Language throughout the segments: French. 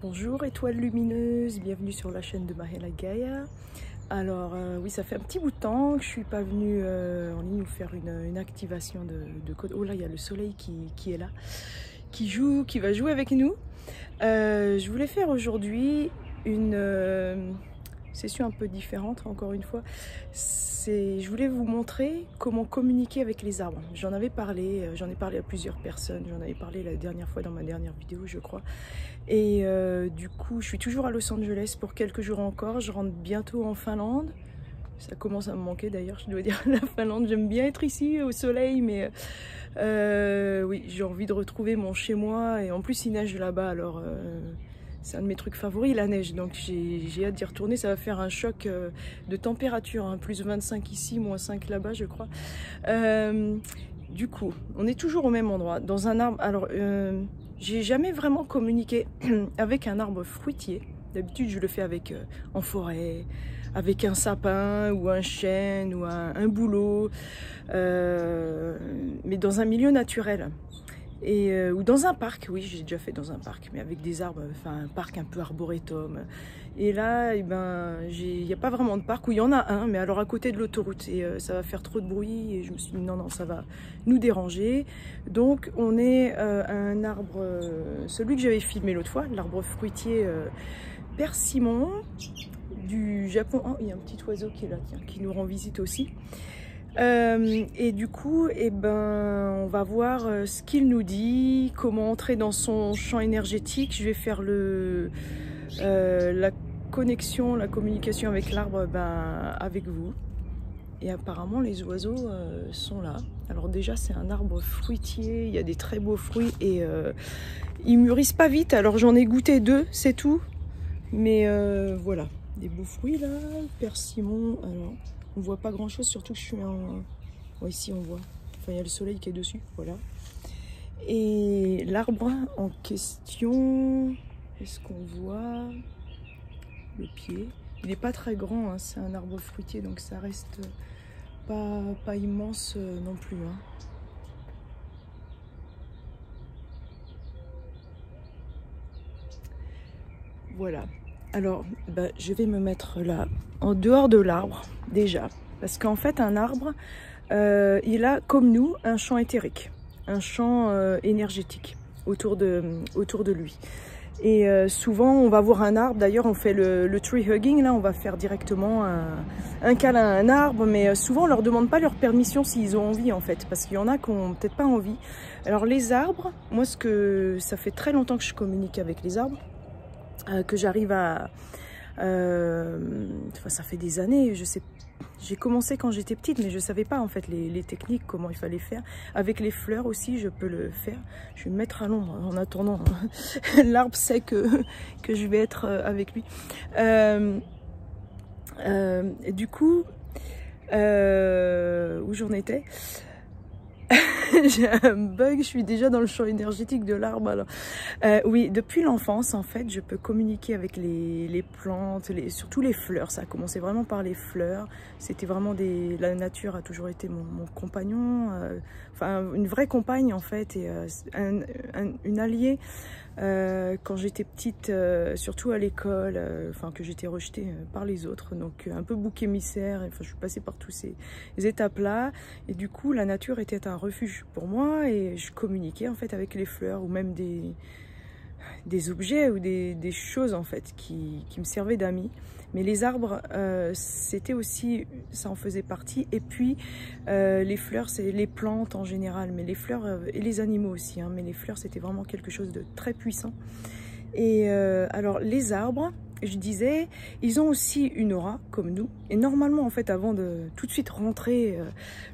Bonjour étoiles lumineuses, bienvenue sur la chaîne de Mahela Gaia. Alors oui, ça fait un petit bout de temps que je suis pas venue en ligne vous faire une activation de code. Oh là, il y a le soleil qui est là, qui va jouer avec nous. Je voulais faire aujourd'hui une session un peu différente, encore une fois. Je voulais vous montrer comment communiquer avec les arbres. J'en ai parlé à plusieurs personnes, j'en avais parlé la dernière fois dans ma dernière vidéo, je crois. Et du coup, je suis toujours à Los Angeles pour quelques jours encore. Je rentre bientôt en Finlande. Ça commence à me manquer d'ailleurs, je dois dire, la Finlande. J'aime bien être ici au soleil, mais oui, j'ai envie de retrouver mon chez-moi. Et en plus, il neige là-bas, alors c'est un de mes trucs favoris, la neige. Donc j'ai hâte d'y retourner. Ça va faire un choc de température, hein. Plus 25 ici, moins 5 là-bas, je crois. Du coup, on est toujours au même endroit, dans un arbre. Alors, j'ai jamais vraiment communiqué avec un arbre fruitier. D'habitude, je le fais avec en forêt, avec un sapin ou un chêne ou un bouleau, mais dans un milieu naturel. Ou dans un parc, oui, j'ai déjà fait dans un parc, mais avec des arbres, enfin un parc un peu arboretum. Et là, il n'y a pas vraiment de parc, où il y en a un, mais alors à côté de l'autoroute, et ça va faire trop de bruit, et je me suis dit non, ça va nous déranger. Donc on est à un arbre, celui que j'avais filmé l'autre fois, l'arbre fruitier persimon du Japon. Oh, il y a un petit oiseau qui est là, tiens, qui nous rend visite aussi. Et du coup, on va voir ce qu'il nous dit, comment entrer dans son champ énergétique. Je vais faire la connexion, la communication avec l'arbre avec vous. Et apparemment, les oiseaux sont là. Alors déjà, c'est un arbre fruitier, il y a des très beaux fruits et ils mûrissent pas vite. Alors j'en ai goûté 2, c'est tout. Mais voilà, des beaux fruits là, persimon. Alors, on voit pas grand chose, surtout que je suis en... Ouais, ici on voit. Enfin, il y a le soleil qui est dessus, voilà. Et l'arbre en question, est-ce qu'on voit le pied? Il n'est pas très grand, hein. C'est un arbre fruitier, donc ça reste pas immense non plus, hein. Voilà. Alors, je vais me mettre là, en dehors de l'arbre, déjà. Parce qu'en fait, un arbre, il a, comme nous, un champ éthérique, un champ énergétique autour de lui. Et souvent, on va voir un arbre, d'ailleurs, on fait le tree hugging, là, on va faire directement un câlin à un arbre, mais souvent, on leur demande pas leur permission s'ils ont envie, en fait, parce qu'il y en a qui n'ont peut-être pas envie. Alors, les arbres, moi, ça fait très longtemps que je communique avec les arbres, que j'arrive à... ça fait des années, je sais. J'ai commencé quand j'étais petite, mais je ne savais pas en fait les techniques, comment il fallait faire. Avec les fleurs aussi, je peux le faire. Je vais me mettre à l'ombre en attendant. L'arbre sait que je vais être avec lui. Du coup, où j'en étais? J'ai un bug, je suis déjà dans le champ énergétique de l'arbre. Alors, oui, depuis l'enfance, en fait, je peux communiquer avec les plantes, surtout les fleurs. Ça a commencé vraiment par les fleurs. C'était vraiment la nature a toujours été mon compagnon, enfin une vraie compagne en fait, et une alliée. Quand j'étais petite, surtout à l'école, enfin que j'étais rejetée par les autres, donc un peu bouc émissaire. Enfin, je suis passée par tous ces étapes-là, et du coup, la nature était un refuge pour moi, et je communiquais en fait avec les fleurs ou même des objets ou des choses en fait qui me servaient d'amis. Mais les arbres, c'était aussi, ça en faisait partie. Et puis les fleurs, c'est les plantes en général, mais les fleurs et les animaux aussi, hein, mais les fleurs, c'était vraiment quelque chose de très puissant. Et alors les arbres, je disais, ils ont aussi une aura comme nous. Et normalement, en fait, avant de tout de suite rentrer,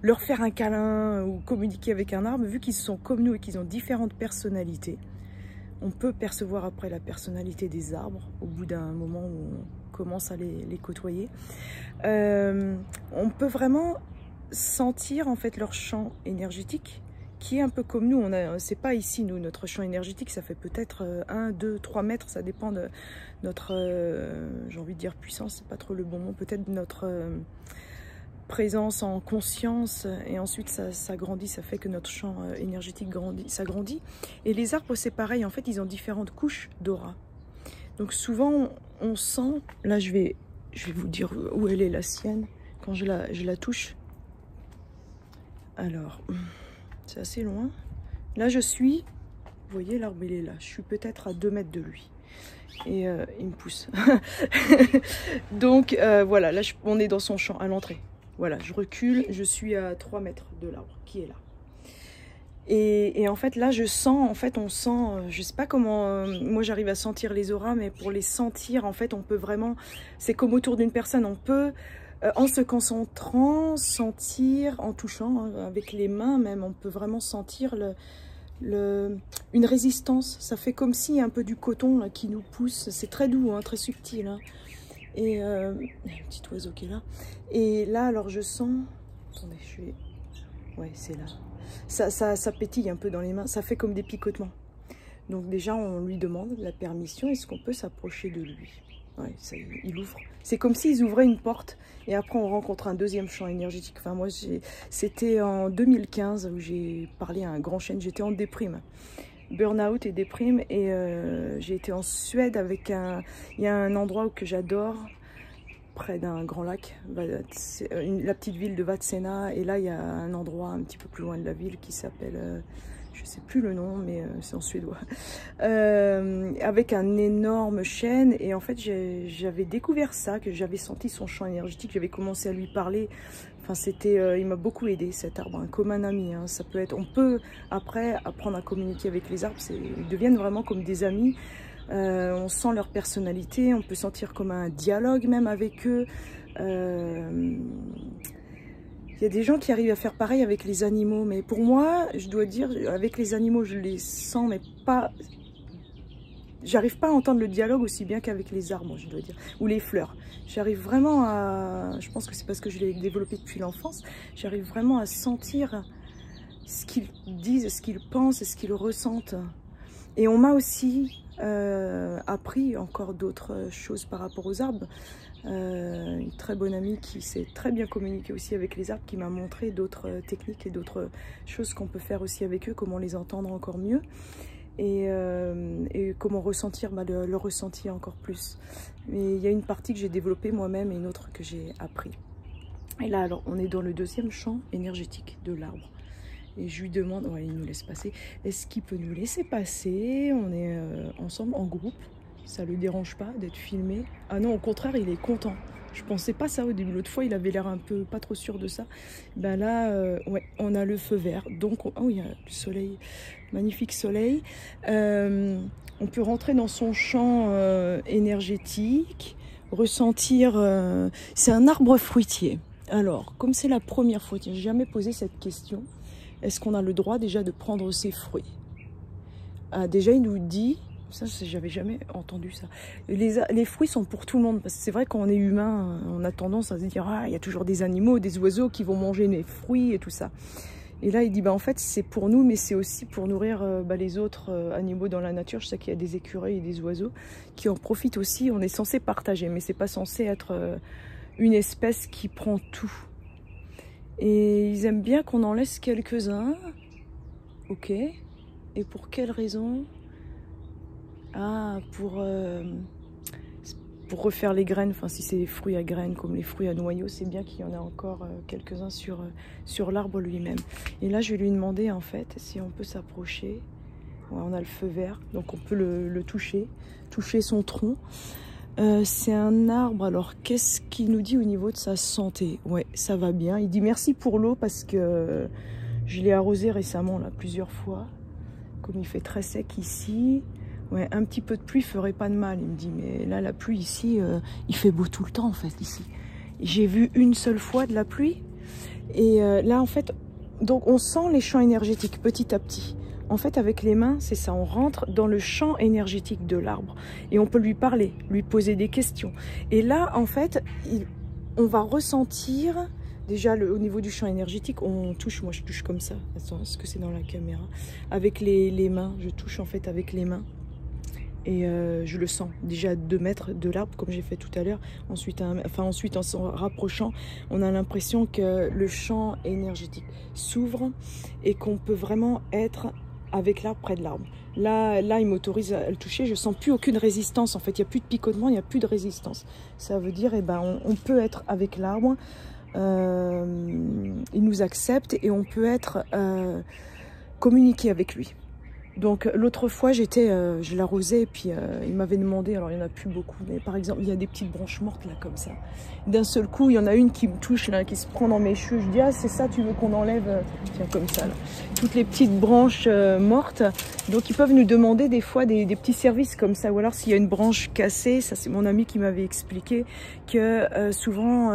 leur faire un câlin ou communiquer avec un arbre, vu qu'ils sont comme nous et qu'ils ont différentes personnalités, on peut percevoir après la personnalité des arbres au bout d'un moment où on commence à les côtoyer. On peut vraiment sentir en fait leur champ énergétique qui est un peu comme nous. C'est pas ici, nous, notre champ énergétique, ça fait peut-être 1, 2, 3 mètres, ça dépend de notre, j'ai envie de dire puissance, c'est pas trop le bon mot, peut-être notre présence en conscience, et ensuite ça grandit, ça fait que notre champ énergétique s'agrandit. Et les arbres, c'est pareil, en fait, ils ont différentes couches d'aura. Donc souvent, on sent, là je vais vous dire où elle est la sienne, quand je la touche. Alors, c'est assez loin. Là je suis, vous voyez l'arbre il est là, je suis peut-être à 2 mètres de lui. Et il me pousse. Donc voilà, là on est dans son champ, à l'entrée. Voilà, je recule, je suis à 3 mètres de l'arbre qui est là. Et en fait, là, je sens, en fait, on sent, je sais pas comment, moi j'arrive à sentir les auras, mais pour les sentir, en fait, on peut vraiment, c'est comme autour d'une personne, on peut, en se concentrant, sentir, en touchant, hein, avec les mains même, on peut vraiment sentir une résistance. Ça fait comme si un peu du coton là, qui nous pousse, c'est très doux, hein, très subtil. Hein. Et il y a un petit oiseau qui est là. Et là, alors je sens, attendez, je vais, ouais, c'est là. Ça pétille un peu dans les mains, ça fait comme des picotements. Donc déjà, on lui demande la permission, est-ce qu'on peut s'approcher de lui? Ouais, ça, il ouvre. C'est comme s'ils ouvraient une porte et après on rencontre un deuxième champ énergétique. Enfin moi, c'était en 2015 où j'ai parlé à un grand chêne, j'étais en déprime. Burn-out et déprime et j'ai été en Suède avec il y a un endroit que j'adore, près d'un grand lac, la petite ville de Vadstena, et là il y a un endroit un petit peu plus loin de la ville qui s'appelle, je sais plus le nom, mais c'est en suédois, avec un énorme chêne, et en fait j'avais découvert ça, que j'avais senti son champ énergétique, j'avais commencé à lui parler, enfin c'était, il m'a beaucoup aidé cet arbre, hein, comme un ami, hein, ça peut être, on peut après apprendre à communiquer avec les arbres, ils deviennent vraiment comme des amis. On sent leur personnalité, on peut sentir comme un dialogue même avec eux. Il y a des gens qui arrivent à faire pareil avec les animaux, mais pour moi, je dois dire, avec les animaux, je les sens, mais pas... J'arrive pas à entendre le dialogue aussi bien qu'avec les arbres, je dois dire, ou les fleurs. J'arrive vraiment à... Je pense que c'est parce que je l'ai développé depuis l'enfance. J'arrive vraiment à sentir ce qu'ils disent, ce qu'ils pensent, ce qu'ils ressentent. Et on m'a aussi appris encore d'autres choses par rapport aux arbres. Une très bonne amie qui sait très bien communiquer aussi avec les arbres, qui m'a montré d'autres techniques et d'autres choses qu'on peut faire aussi avec eux, comment les entendre encore mieux et comment ressentir le ressenti encore plus. Mais il y a une partie que j'ai développée moi-même et une autre que j'ai appris. Et là alors on est dans le deuxième champ énergétique de l'arbre. Et je lui demande, ouais, il nous laisse passer, est-ce qu'il peut nous laisser passer? On est ensemble, en groupe, ça le dérange pas d'être filmé? Ah non, au contraire, il est content. Je pensais pas ça au début, l'autre fois il avait l'air un peu pas trop sûr de ça. Ben là, ouais, on a le feu vert, donc, oh il y a du soleil, magnifique soleil. On peut rentrer dans son champ énergétique, ressentir, c'est un arbre fruitier. Alors, comme c'est la première fois, j'ai jamais posé cette question. Est-ce qu'on a le droit déjà de prendre ses fruits? Déjà, il nous dit, ça j'avais jamais entendu ça, les fruits sont pour tout le monde, parce que c'est vrai qu'on est humain, on a tendance à se dire, ah, il y a toujours des animaux, des oiseaux qui vont manger mes fruits et tout ça. Et là, il dit, bah, en fait, c'est pour nous, mais c'est aussi pour nourrir les autres animaux dans la nature. Je sais qu'il y a des écureuils et des oiseaux qui en profitent aussi. On est censé partager, mais c'est pas censé être une espèce qui prend tout. Et ils aiment bien qu'on en laisse quelques-uns. Ok. Et pour quelle raison? Ah, pour refaire les graines. Enfin, si c'est des fruits à graines, comme les fruits à noyaux, c'est bien qu'il y en a encore quelques-uns sur l'arbre lui-même. Et là, je vais lui demander, en fait, si on peut s'approcher. Ouais, on a le feu vert, donc on peut le toucher son tronc. C'est un arbre, alors qu'est-ce qu'il nous dit au niveau de sa santé? Ouais, ça va bien. Il dit merci pour l'eau parce que je l'ai arrosé récemment, là, plusieurs fois. Comme il fait très sec ici, ouais, un petit peu de pluie ferait pas de mal. Il me dit, mais là, la pluie ici, il fait beau tout le temps, en fait, ici. J'ai vu une seule fois de la pluie. Et là, en fait, donc on sent les champs énergétiques petit à petit. En fait, avec les mains, c'est ça, on rentre dans le champ énergétique de l'arbre. Et on peut lui parler, lui poser des questions. Et là, en fait, on va ressentir, déjà au niveau du champ énergétique, on touche, moi je touche comme ça. Attends, est-ce que c'est dans la caméra? Avec les mains, je touche en fait avec les mains. Et je le sens déjà à 2 mètres de l'arbre, comme j'ai fait tout à l'heure. Ensuite, ensuite, en s'en rapprochant, on a l'impression que le champ énergétique s'ouvre et qu'on peut vraiment être avec l'arbre, près de l'arbre. Là, il m'autorise à le toucher, je sens plus aucune résistance. En fait, il n'y a plus de picotement, il n'y a plus de résistance. Ça veut dire, on peut être avec l'arbre, il nous accepte et on peut être communiquer avec lui. Donc l'autre fois, je l'arrosais et puis il m'avait demandé, alors il n'y en a plus beaucoup, mais par exemple, il y a des petites branches mortes là comme ça. D'un seul coup, il y en a une qui me touche là, qui se prend dans mes cheveux. Je dis, ah c'est ça, tu veux qu'on enlève? Tiens, comme ça là. Toutes les petites branches mortes. Donc ils peuvent nous demander des fois des petits services comme ça. Ou alors s'il y a une branche cassée, ça c'est mon ami qui m'avait expliqué que souvent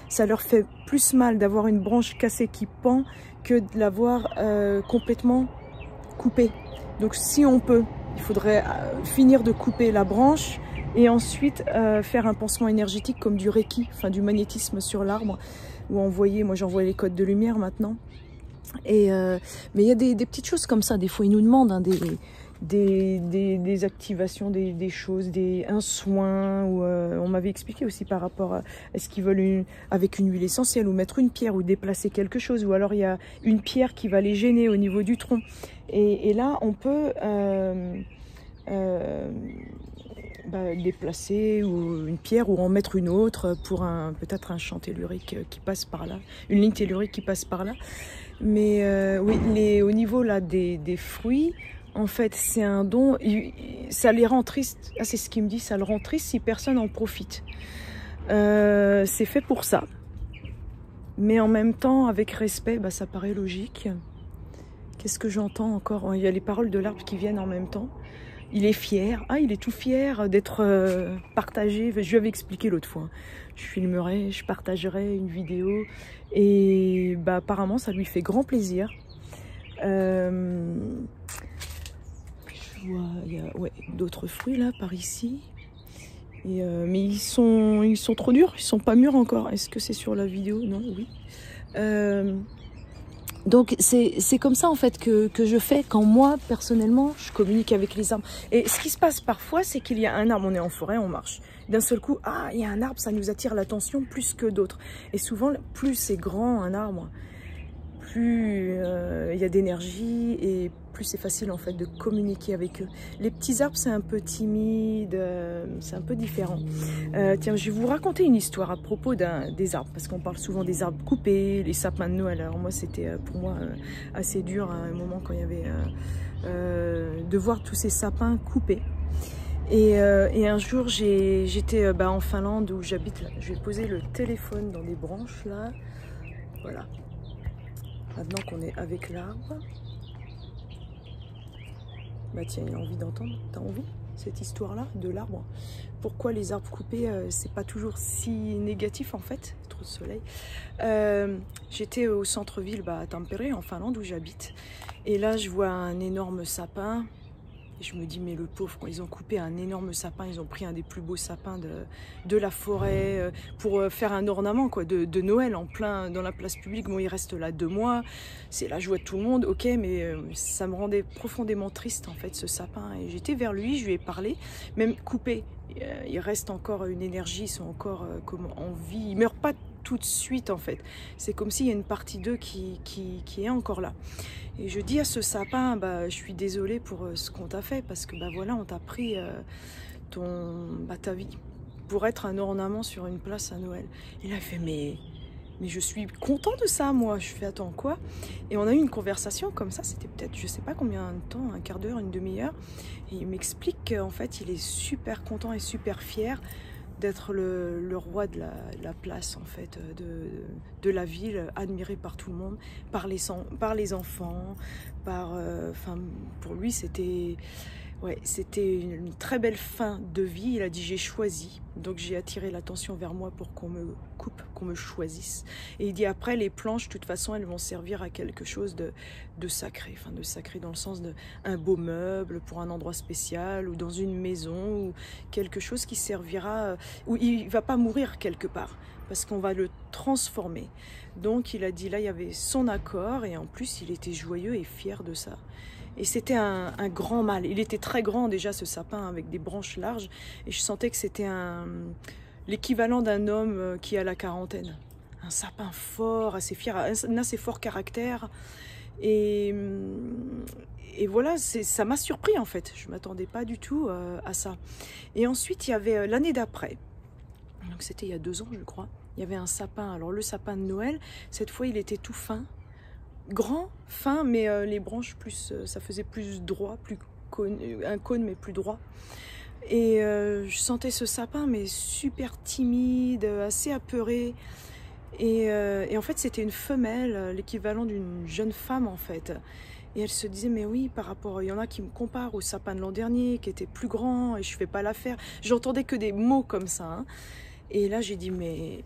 ça leur fait plus mal d'avoir une branche cassée qui pend que de l'avoir complètement coupée. Donc si on peut, il faudrait finir de couper la branche et ensuite faire un pansement énergétique comme du Reiki, enfin du magnétisme sur l'arbre, ou envoyer, moi j'envoie les codes de lumière maintenant. Et mais il y a des petites choses comme ça, des fois ils nous demandent hein, des activations, des choses, un soin, ou on m'avait expliqué aussi par rapport à est-ce qu'ils veulent avec une huile essentielle, ou mettre une pierre, ou déplacer quelque chose, ou alors il y a une pierre qui va les gêner au niveau du tronc. Et là, on peut déplacer ou une pierre ou en mettre une autre pour peut-être un champ tellurique qui passe par là, une ligne tellurique qui passe par là. Mais oui, au niveau là des fruits, en fait, c'est un don. Ça les rend tristes. Ah, c'est ce qu'il me dit, ça le rend triste si personne en profite. C'est fait pour ça. Mais en même temps, avec respect, ça paraît logique. Qu'est-ce que j'entends encore? Il y a les paroles de l'arbre qui viennent en même temps. Il est fier. Ah, il est tout fier d'être partagé. Je lui avais expliqué l'autre fois. Je filmerai, je partagerai une vidéo. Et apparemment, ça lui fait grand plaisir. Je vois, il y a d'autres fruits là, par ici. Mais ils sont trop durs. Ils sont pas mûrs encore. Est-ce que c'est sur la vidéo? Non, oui. Donc c'est comme ça en fait que je fais quand moi personnellement je communique avec les arbres. Et ce qui se passe parfois, c'est qu'il y a un arbre, on est en forêt, on marche. D'un seul coup, ah, il y a un arbre, ça nous attire l'attention plus que d'autres. Et souvent, plus c'est grand un arbre, plus il y a d'énergie et plus c'est facile en fait de communiquer avec eux. Les petits arbres, c'est un peu timide, c'est un peu différent. Tiens, je vais vous raconter une histoire à propos des arbres, parce qu'on parle souvent des arbres coupés, les sapins de Noël. Alors moi, c'était pour moi assez dur à un moment quand il y avait de voir tous ces sapins coupés. Et un jour, j'étais en Finlande où j'habite là. Je vais poser le téléphone dans des branches là. Voilà. Maintenant qu'on est avec l'arbre. Tiens, il a envie d'entendre. T'as envie cette histoire-là de l'arbre? Pourquoi les arbres coupés, c'est pas toujours si négatif en fait, trop de soleil. J'étais au centre-ville à Tampere, en Finlande, où j'habite. Et là, je vois un énorme sapin. Et je me dis, mais le pauvre, quand ils ont coupé un énorme sapin, ils ont pris un des plus beaux sapins de la forêt pour faire un ornement quoi, de Noël en plein dans la place publique. Bon, il reste là 2 mois, c'est la joie de tout le monde, ok, mais ça me rendait profondément triste en fait ce sapin. Et j'étais vers lui, je lui ai parlé, même coupé, il reste encore une énergie, ils sont encore en vie, ils meurent pas tout de suite en fait. C'est comme s'il y a une partie d'eux qui est encore là. Et je dis à ce sapin, je suis désolée pour ce qu'on t'a fait, parce que voilà, on t'a pris ta vie pour être un ornement sur une place à Noël. Il a fait, mais je suis content de ça, moi. Je fais, attends, quoi? Et on a eu une conversation comme ça, c'était peut-être, je sais pas combien de temps, un quart d'heure, une demi-heure. Et il m'explique qu'en fait, il est super content et super fier d'être le roi de la place en fait, de la ville, admiré par tout le monde, par les enfants, pour lui c'était une très belle fin de vie. Il a dit j'ai choisi, donc j'ai attiré l'attention vers moi pour qu'on me coupe, qu'on me choisisse. Et il dit après les planches, de toute façon elles vont servir à quelque chose de sacré, de sacré dans le sens d'un beau meuble pour un endroit spécial, ou dans une maison, ou quelque chose qui servira, où il va pas mourir quelque part, parce qu'on va le transformer. Donc il a dit là il y avait son accord, et en plus il était joyeux et fier de ça. Et c'était un grand mâle. Il était très grand déjà, ce sapin, avec des branches larges. Et je sentais que c'était l'équivalent d'un homme qui a la quarantaine. Un sapin fort, assez fier, un assez fort caractère. Et, et voilà, ça m'a surpris en fait. Je ne m'attendais pas du tout à ça. Et ensuite, il y avait l'année d'après. Donc c'était il y a 2 ans, je crois. Il y avait un sapin. Alors le sapin de Noël, cette fois, il était tout fin. Grand, fin, mais les branches, ça faisait plus droit, un cône, mais plus droit. Et je sentais ce sapin, mais super timide, assez apeuré. Et en fait, c'était une femelle, l'équivalent d'une jeune femme, en fait. Et elle se disait, mais oui, par rapport, il y en a qui me comparent au sapin de l'an dernier, qui était plus grand, et je fais pas l'affaire. J'entendais que des mots comme ça, hein. Et là, j'ai dit, mais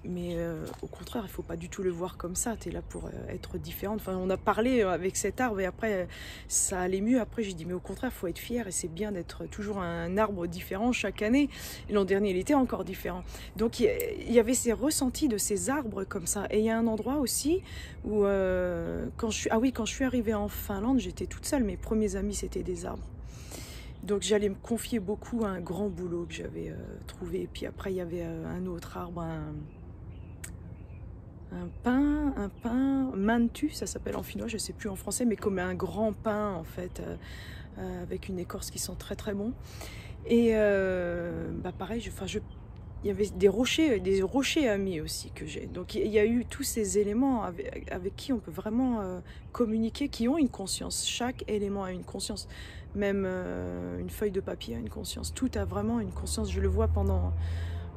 au contraire, il faut pas du tout le voir comme ça. Tu es là pour être différente. Enfin, on a parlé avec cet arbre et après, ça allait mieux. Après, j'ai dit, mais au contraire, il faut être fier et c'est bien d'être toujours un arbre différent chaque année. Et l'an dernier, il était encore différent. Donc, il y avait ces ressentis de ces arbres comme ça. Et il y a un endroit aussi où, quand je suis arrivée en Finlande, j'étais toute seule. Mes premiers amis, c'était des arbres. Donc j'allais me confier beaucoup à un grand boulot que j'avais trouvé. Et puis après, il y avait un autre arbre, un pin, mantu, ça s'appelle en finnois, je ne sais plus en français, mais comme un grand pin en fait, avec une écorce qui sent très très bon. Et pareil, il y avait des rochers amis aussi que j'ai. Donc il y a eu tous ces éléments avec qui on peut vraiment communiquer, qui ont une conscience. Chaque élément a une conscience. Même une feuille de papier a une conscience. Tout a vraiment une conscience. Je le vois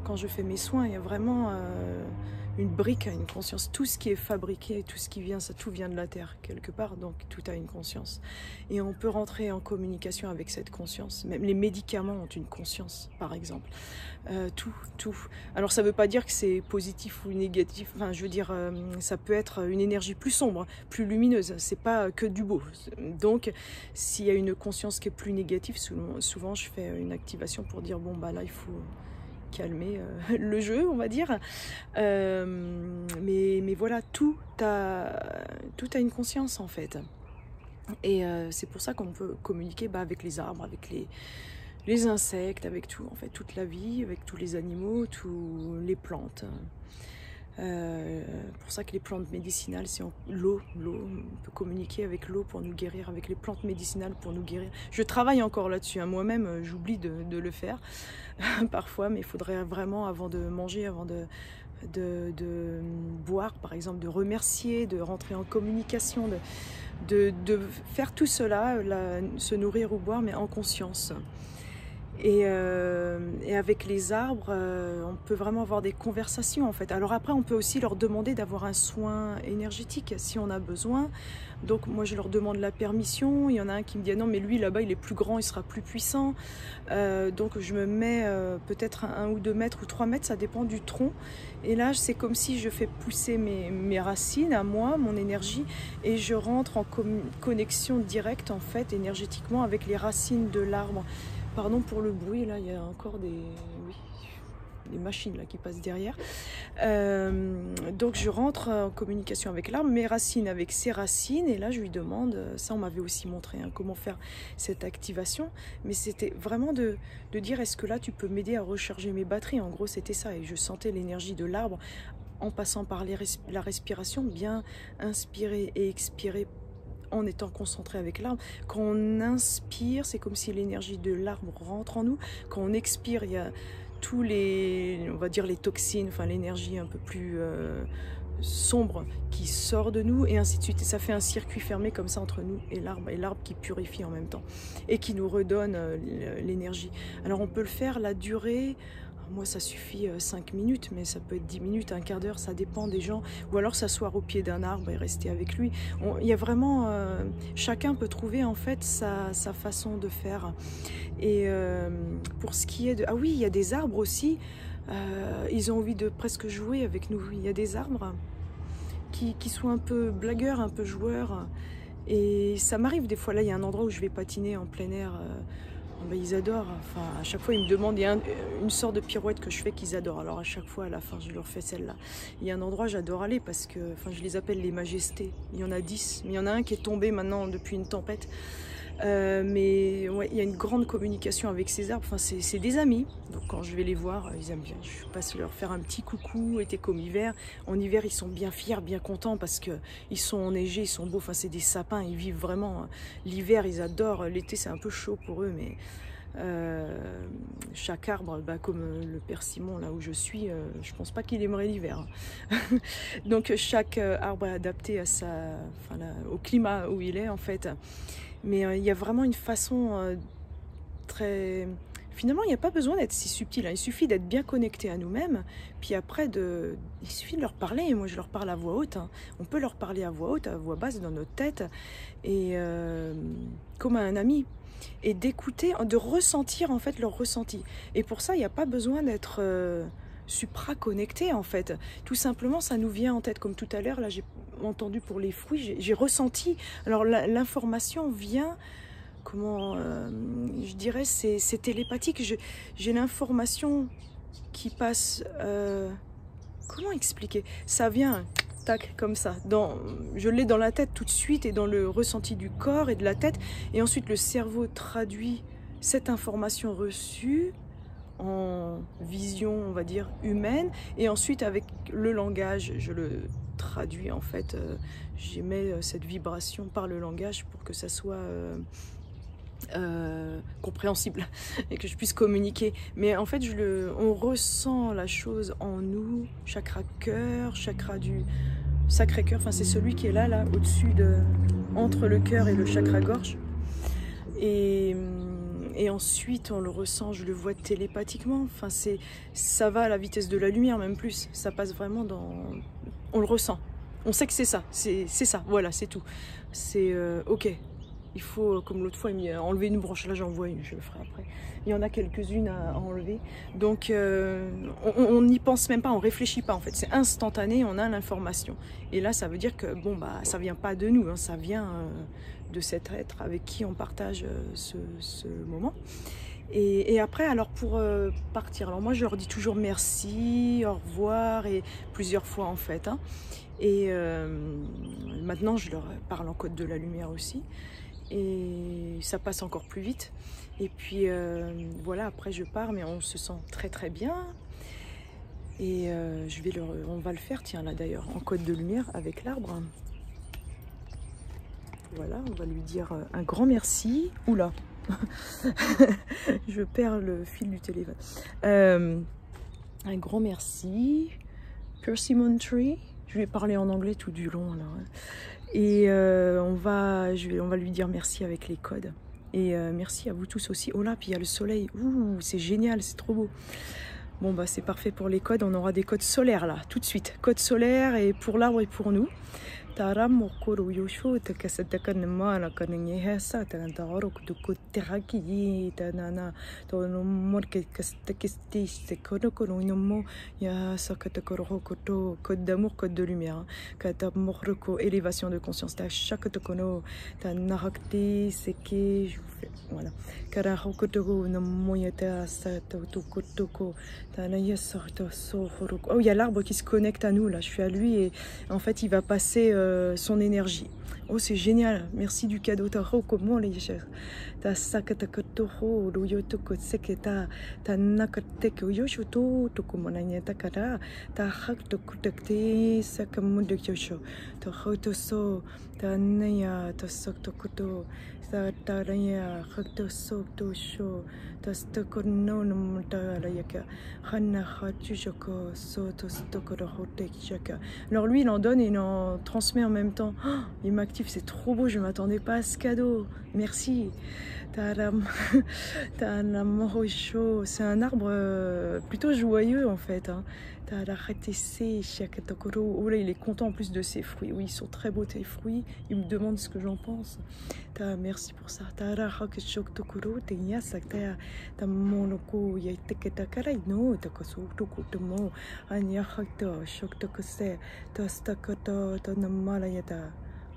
quand je fais mes soins. Il y a vraiment une brique a une conscience. Tout ce qui est fabriqué, tout ce qui vient, tout vient de la terre quelque part. Donc tout a une conscience. Et on peut rentrer en communication avec cette conscience. Même les médicaments ont une conscience, par exemple. Tout. Alors ça ne veut pas dire que c'est positif ou négatif. Enfin, je veux dire, ça peut être une énergie plus sombre, plus lumineuse. C'est pas que du beau. Donc, s'il y a une conscience qui est plus négative, souvent je fais une activation pour dire bon bah là il faut calmer le jeu, on va dire. Mais voilà, tout a une conscience en fait. Et c'est pour ça qu'on peut communiquer avec les arbres, avec les insectes, avec tout, en fait, toute la vie, avec tous les animaux, tous les plantes. Pour ça que les plantes médicinales, c'est l'eau, on peut communiquer avec l'eau pour nous guérir, avec les plantes médicinales pour nous guérir. Je travaille encore là-dessus, hein. Moi-même j'oublie de le faire parfois, mais il faudrait vraiment, avant de manger, avant de boire par exemple, de remercier, de rentrer en communication, de faire tout cela, se nourrir ou boire, mais en conscience. Et avec les arbres, on peut vraiment avoir des conversations en fait. Alors après, on peut aussi leur demander d'avoir un soin énergétique si on a besoin. Donc moi, je leur demande la permission. Il y en a un qui me dit ah non, mais lui là-bas, il est plus grand, il sera plus puissant. Donc je me mets peut-être 1 ou 2 mètres ou 3 mètres, ça dépend du tronc. Et là, c'est comme si je fais pousser mes racines à moi, mon énergie, et je rentre en connexion directe en fait, énergétiquement, avec les racines de l'arbre. Pardon pour le bruit, là il y a encore des machines là qui passent derrière. Donc je rentre en communication avec l'arbre, mes racines avec ses racines, et là je lui demande, ça on m'avait aussi montré comment faire cette activation, mais c'était vraiment de dire est-ce que là tu peux m'aider à recharger mes batteries, en gros c'était ça, et je sentais l'énergie de l'arbre en passant par la respiration, bien inspirer et expirer en étant concentré avec l'arbre. Quand on inspire, c'est comme si l'énergie de l'arbre rentre en nous. Quand on expire, il y a tous on va dire les toxines, enfin l'énergie un peu plus sombre qui sort de nous, et ainsi de suite. Et ça fait un circuit fermé comme ça entre nous et l'arbre qui purifie en même temps et qui nous redonne l'énergie. Alors on peut le faire, la durée, moi ça suffit 5 minutes, mais ça peut être 10 minutes, un quart d'heure, ça dépend des gens. Ou alors s'asseoir au pied d'un arbre et rester avec lui. Il y a vraiment, chacun peut trouver en fait sa façon de faire. Et pour ce qui est de... Ah oui, il y a des arbres aussi, ils ont envie de presque jouer avec nous. Il y a des arbres qui sont un peu blagueurs, un peu joueurs. Et ça m'arrive des fois, là il y a un endroit où je vais patiner en plein air. Ils adorent, enfin à chaque fois ils me demandent, il y a une sorte de pirouette que je fais qu'ils adorent, alors à chaque fois à la fin je leur fais celle-là. Il y a un endroit j'adore aller parce que, enfin je les appelle les majestés, il y en a 10, mais il y en a un qui est tombé maintenant depuis une tempête, Mais ouais, il y a une grande communication avec ces arbres. Enfin, c'est des amis. Donc quand je vais les voir, ils aiment bien. Je passe leur faire un petit coucou, été comme hiver. En hiver, ils sont bien fiers, bien contents parce que ils sont enneigés, ils sont beaux. Enfin, c'est des sapins, ils vivent vraiment. L'hiver, ils adorent. L'été, c'est un peu chaud pour eux, mais chaque arbre, bah, comme le persimmon là où je suis, je pense pas qu'il aimerait l'hiver. Donc chaque arbre est adapté à enfin, au climat où il est en fait. Mais il y a vraiment une façon très... Finalement, il n'y a pas besoin d'être si subtil, hein. Il suffit d'être bien connecté à nous-mêmes. Puis après, il suffit de leur parler. Et moi, je leur parle à voix haute, hein. On peut leur parler à voix haute, à voix basse dans notre tête. Et comme à un ami. Et d'écouter, de ressentir en fait leur ressenti. Et pour ça, il n'y a pas besoin d'être supra-connecté en fait. Tout simplement, ça nous vient en tête. Comme tout à l'heure, là, j'ai entendu pour les fruits, j'ai ressenti. Alors l'information vient, comment je dirais, c'est télépathique. J'ai l'information qui passe. Comment expliquer? Ça vient. Tac, comme ça. Je l'ai dans la tête tout de suite et dans le ressenti du corps et de la tête. Et ensuite, le cerveau traduit cette information reçue en vision, on va dire, humaine. Et ensuite, avec le langage, je le traduis en fait. J'émets cette vibration par le langage pour que ça soit compréhensible et que je puisse communiquer. Mais en fait, on ressent la chose en nous, chakra cœur, chakra du Sacré-Cœur, enfin c'est celui qui est là au-dessus entre le cœur et le chakra gorge. Et ensuite on le ressent, je le vois télépathiquement. Enfin ça va à la vitesse de la lumière, même plus. Ça passe vraiment on le ressent. On sait que c'est ça, voilà, c'est tout. C'est ok. Il faut, comme l'autre fois, il m'a enlevé une branche. Là, j'en vois une, je le ferai après. Il y en a quelques-unes à enlever. Donc, on n'y pense même pas, on réfléchit pas en fait. C'est instantané, on a l'information. Et là, ça veut dire que, bon, bah, ça vient pas de nous, hein, ça vient de cet être avec qui on partage ce moment. Et après, alors pour partir, alors moi, je leur dis toujours merci, au revoir, et plusieurs fois en fait. Hein. Et maintenant, je leur parle en code de la lumière aussi. Et ça passe encore plus vite. Et puis voilà, après je pars, mais on se sent très très bien. Et on va le faire, tiens là d'ailleurs, en code de lumière avec l'arbre. Voilà, on va lui dire un grand merci. Oula, je perds le fil du téléphone. Un grand merci. Persimmon Tree. Je vais parler en anglais tout du long là. Et on va lui dire merci avec les codes. Et merci à vous tous aussi. Oh là, puis il y a le soleil. Ouh, c'est génial, c'est trop beau. Bon, bah c'est parfait pour les codes. On aura des codes solaires là, tout de suite. Codes solaires et pour l'arbre et pour nous. Taram mokoro yosho takasataka namala kanengehasa tantarok tukuteraki tanana tono morke kastakesti sekono nomo ya sakatakoro koto code d'amour code de lumière kata morko élévation de conscience ta chaque tokono ta narakti seke je vous fais voilà kara hokoto no moyata sa tokotoko ta naya sorto sohoro. Oh, il y a l'arbre qui se connecte à nous là, je suis à lui et en fait il va passer son énergie. Oh, c'est génial. Merci du cadeau. Ta comment les chers. Ta sakatakato royotoko seketa ta nakateko yoshoto tokumananya takara ta hakto kutakte sakamundo yosho ta hotoso ta naya ta saktokoto ta taraya hakto sokto sho ta stokono no tarayaka hanna hachujoko soto stokoro hotekishaka. Alors lui il en donne et il en transmet en même temps. Oh, il m'active, c'est trop beau, je ne m'attendais pas à ce cadeau. Merci. C'est un arbre plutôt joyeux en fait. Hein. Oh là, il est content en plus de ses fruits. Oui, ils sont très beaux tes fruits. Il me demande ce que j'en pense. Merci pour ça.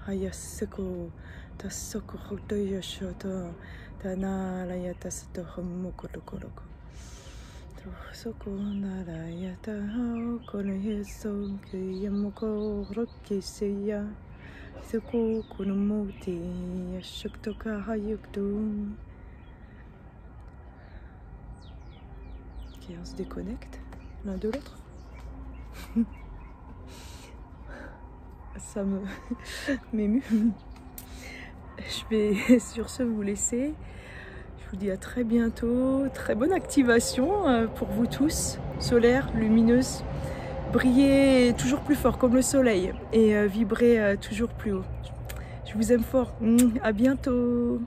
Hayaseko tasoko hoto yoshoto tanara yata sato homoko lokoroko soko nara yata kono yeso kiyamoko roki seya Soko konomote shoktoka hayukto. Ok, on se déconnecte l'un de l'autre. Ça me m'émue. Je vais sur ce vous laisser. Je vous dis à très bientôt. Très bonne activation pour vous tous. Solaire, lumineuse. Brillez toujours plus fort comme le soleil et vibrez toujours plus haut. Je vous aime fort. À bientôt.